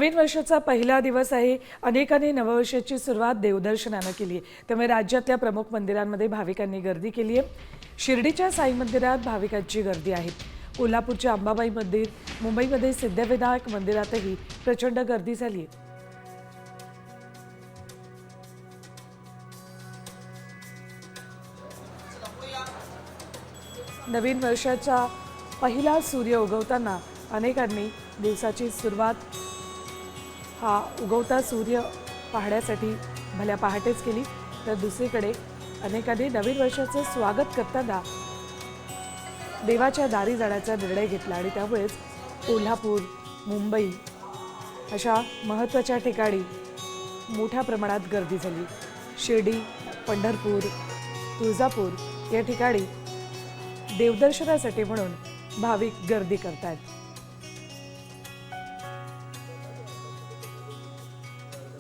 नवीन वर्षाचा पहिला दिवस आहे. अनेकांनी नववर्षाची सुरुवात देवदर्शनानं केली आहे. त्यामुळे राज्यातल्या प्रमुख मंदिरांमध्ये भाविकांनी गर्दी केली आहे. शिर्डीच्या साई मंदिरात भाविकांची गर्दी आहे. कोल्हापूरच्या अंबाबाई मंदिर, मुंबईमध्ये सिद्धविनायक मंदिरातही प्रचंड गर्दी झाली आहे. नवीन वर्षाचा पहिला सूर्य उगवताना अनेकांनी दिवसाची सुरुवात हा उगवता सूर्य पाहण्यासाठी भल्या पहाटेच केली. तर दुसरीकडे अनेकांनी नवीन वर्षाचं स्वागत करताना देवाच्या दारी जाण्याचा निर्णय घेतला आणि त्यामुळेच कोल्हापूर, मुंबई अशा महत्त्वाच्या ठिकाणी मोठ्या प्रमाणात गर्दी झाली. शिर्डी, पंढरपूर, तुळजापूर या ठिकाणी देवदर्शनासाठी म्हणून भाविक गर्दी करतात.